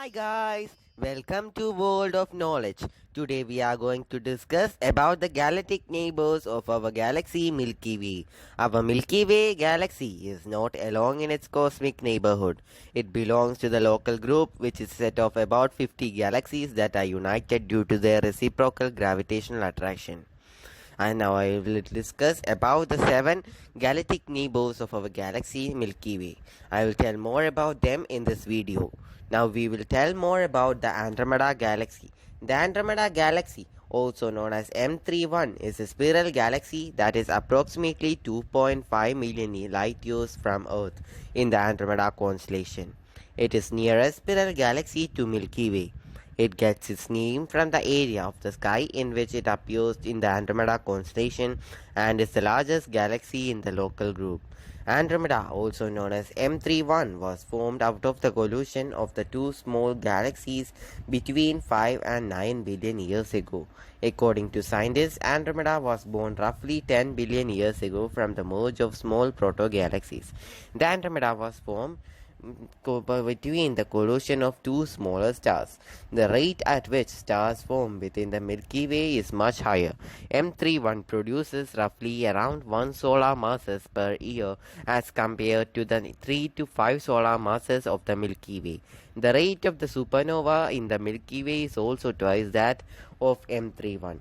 Hi guys, welcome to World of Knowledge. Today we are going to discuss about the galactic neighbors of our galaxy Milky Way. Our Milky Way galaxy is not alone in its cosmic neighborhood. It belongs to the local group, which is set of about 50 galaxies that are united due to their reciprocal gravitational attraction. And now I will discuss about the 7 galactic neighbors of our galaxy Milky Way. I will tell more about them in this video. Now we will tell more about the Andromeda galaxy. The Andromeda galaxy, also known as M31, is a spiral galaxy that is approximately 2.5 million light years from Earth in the Andromeda constellation. It is nearest spiral galaxy to Milky Way. It gets its name from the area of the sky in which it appears in the Andromeda constellation and is the largest galaxy in the local group. Andromeda, also known as M31, was formed out of the collision of the two small galaxies between 5 and 9 billion years ago. According to scientists, Andromeda was born roughly 10 billion years ago from the merge of small proto-galaxies. The Andromeda was formed between the collision of two smaller stars. The rate at which stars form within the Milky Way is much higher. M31 produces roughly around 1 solar masses per year as compared to the 3 to 5 solar masses of the Milky Way. The rate of the supernova in the Milky Way is also twice that of M31.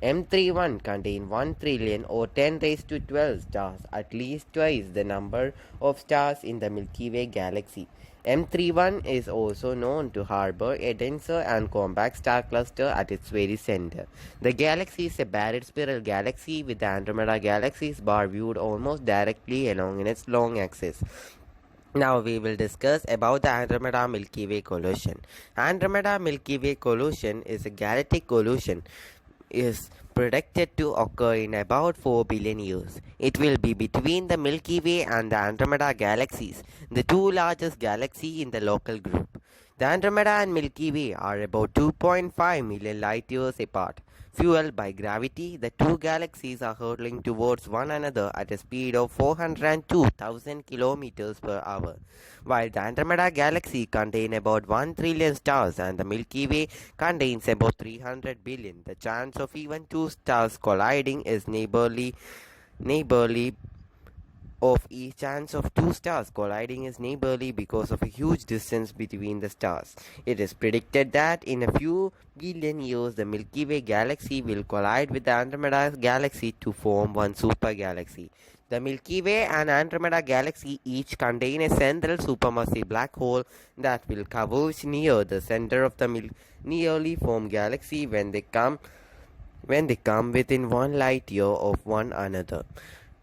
M31 contain 1 trillion or 10 raised to 12 stars, at least twice the number of stars in the Milky Way galaxy. M31 is also known to harbor a denser and compact star cluster at its very center. The galaxy is a barred spiral galaxy with the Andromeda galaxy's bar viewed almost directly along in its long axis. Now we will discuss about the Andromeda Milky Way collision. Andromeda Milky Way collision is a galactic collision is predicted to occur in about 4 billion years. It will be between the Milky Way and the Andromeda galaxies, the two largest galaxies in the local group. The Andromeda and Milky Way are about 2.5 million light years apart. Fueled by gravity, the two galaxies are hurtling towards one another at a speed of 402,000 kilometers per hour. While the Andromeda galaxy contains about 1 trillion stars and the Milky Way contains about 300 billion, the chance of even two stars colliding is neighborly of each chance of two stars colliding is neighborly because of a huge distance between the stars. It is predicted that in a few billion years the Milky Way galaxy will collide with the Andromeda galaxy to form one super galaxy. The Milky Way and Andromeda galaxy each contain a central supermassive black hole that will converge near the center of the nearly formed galaxy when they come within 1 light year of one another.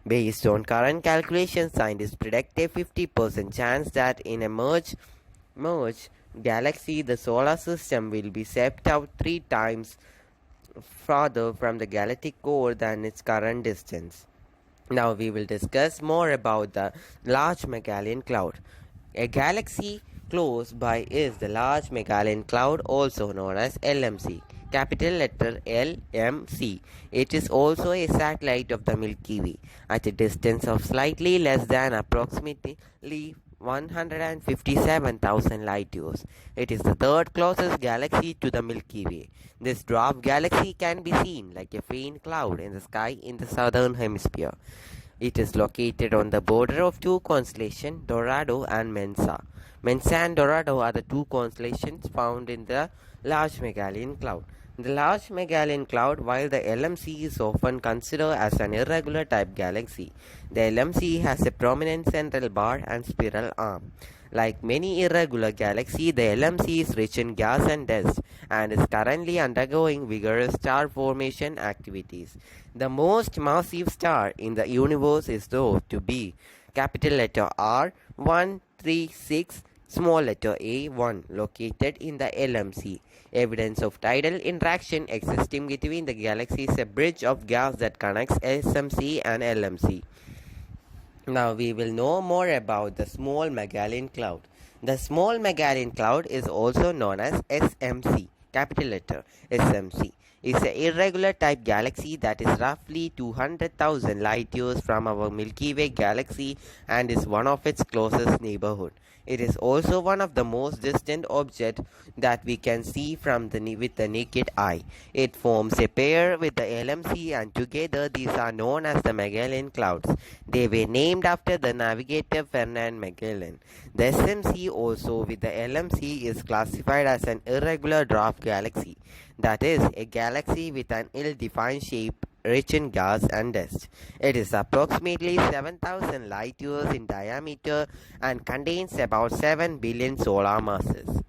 Based on current calculations, scientists predict a 50% chance that in a merged galaxy, the solar system will be swept out 3 times farther from the galactic core than its current distance. Now we will discuss more about the Large Magellan Cloud. A galaxy close by is the Large Magellan Cloud, also known as LMC. Capital letter LMC. It is also a satellite of the Milky Way at a distance of slightly less than approximately 157,000 light years. It is the third closest galaxy to the Milky Way. This dwarf galaxy can be seen like a faint cloud in the sky in the southern hemisphere. It is located on the border of two constellations, Dorado and Mensa. Mensa and Dorado are the two constellations found in the Large Magellan Cloud. The Large Magellan Cloud, while the LMC is often considered as an irregular type galaxy, the LMC has a prominent central bar and spiral arm. Like many irregular galaxies, the LMC is rich in gas and dust and is currently undergoing vigorous star formation activities. The most massive star in the universe is thought to be capital letter R136 small letter A1 located in the LMC. Evidence of tidal interaction existing between the galaxies is a bridge of gas that connects SMC and LMC. Now we will know more about the Small Magellan Cloud. The Small Magellan Cloud is also known as SMC, capital letter SMC. Is an irregular type galaxy that is roughly 200,000 light years from our Milky Way galaxy and is one of its closest neighborhood. It is also one of the most distant objects that we can see with the naked eye. It forms a pair with the LMC, and together these are known as the Magellan Clouds. They were named after the navigator Ferdinand Magellan. The SMC, also with the LMC, is classified as an irregular dwarf galaxy, that is, a galaxy with an ill-defined shape rich in gas and dust. It is approximately 7,000 light years in diameter and contains about 7 billion solar masses.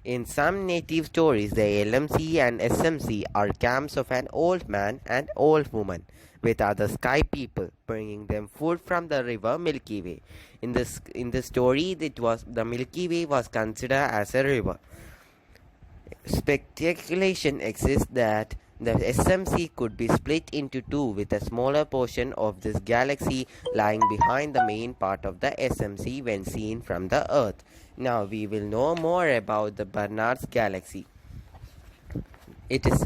In some native stories, the LMC and SMC are camps of an old man and old woman with other sky people, bringing them food from the river Milky Way. In the story, the Milky Way was considered as a river. Speculation exists that the SMC could be split into two, with a smaller portion of this galaxy lying behind the main part of the SMC when seen from the Earth. Now we will know more about the Barnard's galaxy.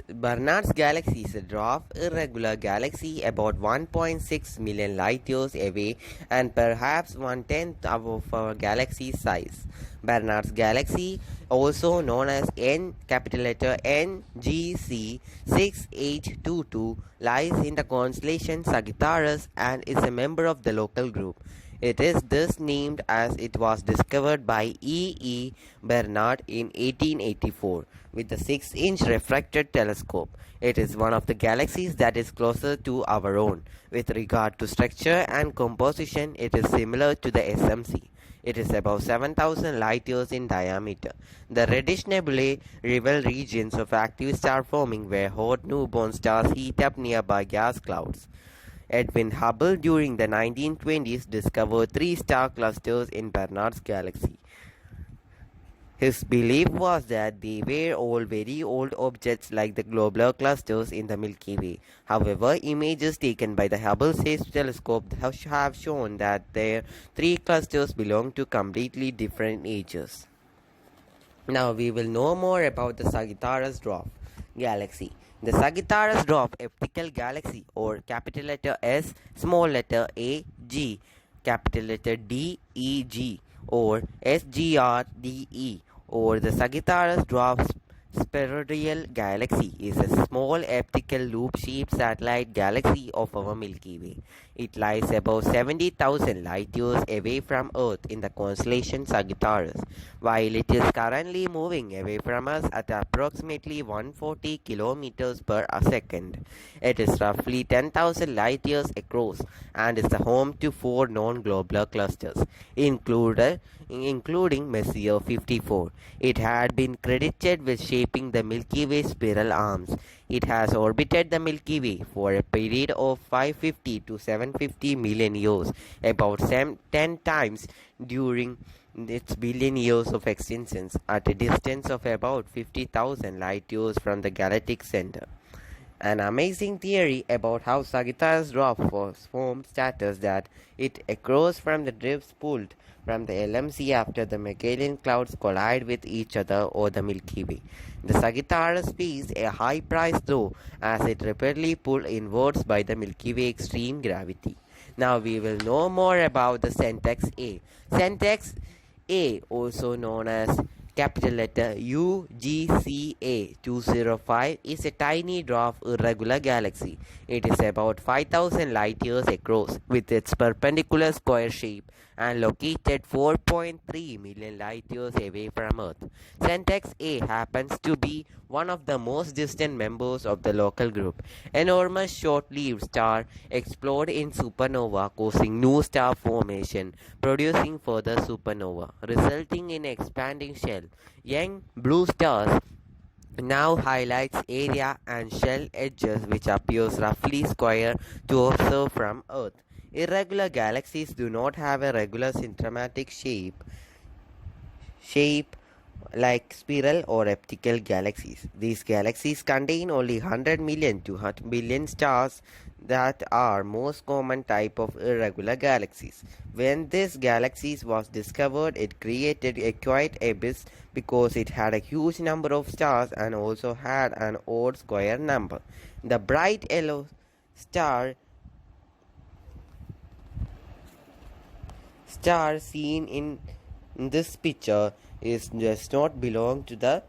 Barnard's galaxy is a dwarf irregular galaxy about 1.6 million light years away and perhaps 1/10 of our galaxy's size. Barnard's galaxy, also known as NGC 6822, lies in the constellation Sagittarius and is a member of the local group. It is thus named as it was discovered by E. Barnard in 1884 with a 6-inch refracted telescope. It is one of the galaxies that is closer to our own. With regard to structure and composition, it is similar to the SMC. It is about 7,000 light years in diameter. The reddish nebulae reveal regions of active star forming where hot newborn stars heat up nearby gas clouds. Edwin Hubble during the 1920s discovered 3 star clusters in Barnard's galaxy. His belief was that they were all very old objects like the globular clusters in the Milky Way. However, images taken by the Hubble Space Telescope have shown that their 3 clusters belong to completely different ages. Now we will know more about the Sagittarius Dwarf Galaxy. The Sagittarius Dwarf Optical Galaxy, or capital letter S, small letter A, G, capital letter D, E, G, or SGRDE, or the Sagittarius Dwarf Spheroidal Galaxy, is a small elliptical loop-shaped satellite galaxy of our Milky Way. It lies about 70,000 light years away from Earth in the constellation Sagittarius, while it is currently moving away from us at approximately 140 kilometers per second. It is roughly 10,000 light years across and is the home to 4 non-globular clusters, including Messier 54. It had been credited with shaping the Milky Way spiral arms. It has orbited the Milky Way for a period of 550 to 750 million years, about 10 times during its billion years of existence, at a distance of about 50,000 light years from the galactic center. An amazing theory about how Sagittarius dwarf was formed states that it accrues from the drifts pulled from the LMC after the Magellan Clouds collide with each other or the Milky Way. The Sagittarius pays a high price though, as it rapidly pulled inwards by the Milky Way extreme gravity. Now we will know more about the Centax A. Centax A, also known as capital letter UGCA 205, is a tiny dwarf irregular galaxy. It is about 5,000 light years across, with its perpendicular square shape, and located 4.3 million light years away from Earth. Centax A happens to be one of the most distant members of the local group. Enormous short-lived star explode in supernova, causing new star formation, producing further supernova, resulting in expanding shell. Young blue stars now highlights area and shell edges which appears roughly square to observe from Earth. Irregular galaxies do not have a regular systematic shape like spiral or elliptical galaxies. These galaxies contain only 100 million to 100 billion stars that are most common type of irregular galaxies. When this galaxy was discovered, it created a quiet abyss because it had a huge number of stars and also had an odd square number. The bright yellow star seen in this picture does not belong to the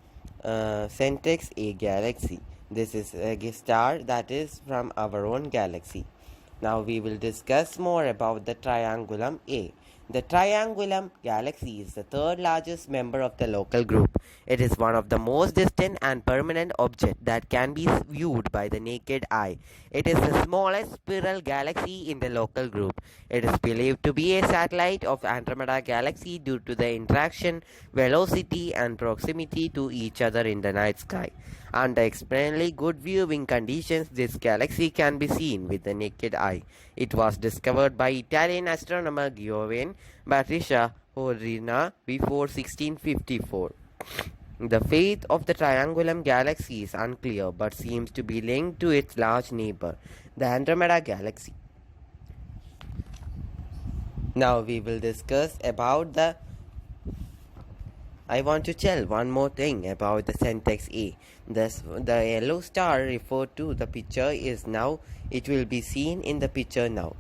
Centex A galaxy. This is a star that is from our own galaxy. Now we will discuss more about the Triangulum A. The Triangulum galaxy is the third largest member of the local group. It is one of the most distant and permanent objects that can be viewed by the naked eye. It is the smallest spiral galaxy in the local group. It is believed to be a satellite of Andromeda galaxy due to the interaction, velocity, and proximity to each other in the night sky. Under extremely good viewing conditions, this galaxy can be seen with the naked eye. It was discovered by Italian astronomer Giovanni Battista Horina before 1654. The fate of the Triangulum galaxy is unclear but seems to be linked to its large neighbor, the Andromeda galaxy. Now we will discuss about I want to tell one more thing about the Centex A. The yellow star referred to the picture is now, it will be seen in the picture now.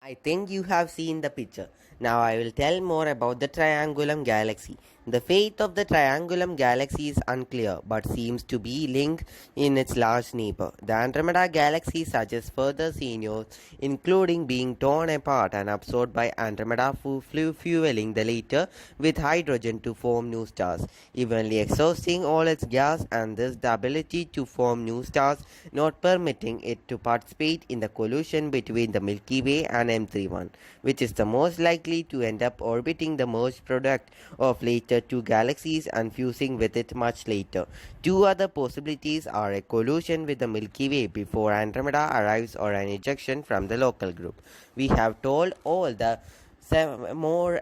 I think you have seen the picture. Now I will tell more about the Triangulum galaxy. The fate of the Triangulum galaxy is unclear but seems to be linked in its large neighbor. The Andromeda galaxy suggests further scenarios, including being torn apart and absorbed by Andromeda fueling the later with hydrogen to form new stars, evenly exhausting all its gas and thus the ability to form new stars, not permitting it to participate in the collision between the Milky Way and M31, which is the most likely to end up orbiting the merged product of later two galaxies and fusing with it much later. Two other possibilities are a collision with the Milky Way before Andromeda arrives or an ejection from the local group. We have told all more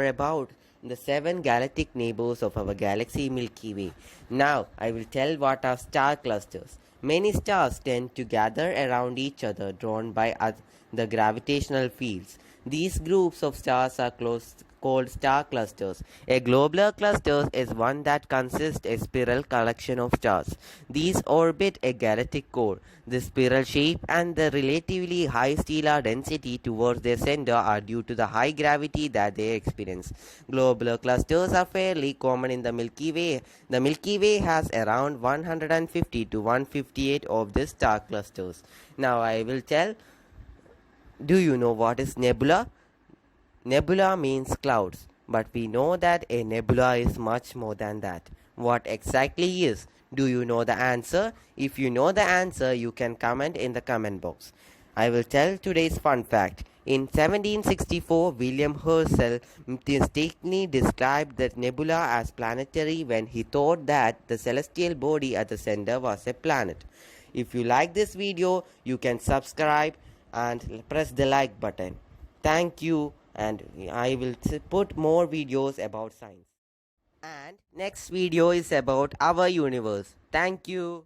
about the 7 galactic neighbors of our galaxy Milky Way. Now I will tell what are star clusters. Many stars tend to gather around each other, drawn by the gravitational fields. These groups of stars are called star clusters. A globular cluster is one that consists a spiral collection of stars. These orbit a galactic core. The spiral shape and the relatively high stellar density towards their center are due to the high gravity that they experience. Globular clusters are fairly common in the Milky Way. The Milky Way has around 150 to 158 of these star clusters. Now I will tell. Do you know what is nebula? Nebula means clouds, but we know that a nebula is much more than that. What exactly is? Do you know the answer? If you know the answer, you can comment in the comment box. I will tell today's fun fact. In 1764, William Herschel mistakenly described the nebula as planetary when he thought that the celestial body at the center was a planet. If you like this video, you can subscribe and press the like button. Thank you, and I will put more videos about science. And next video is about our universe. Thank you.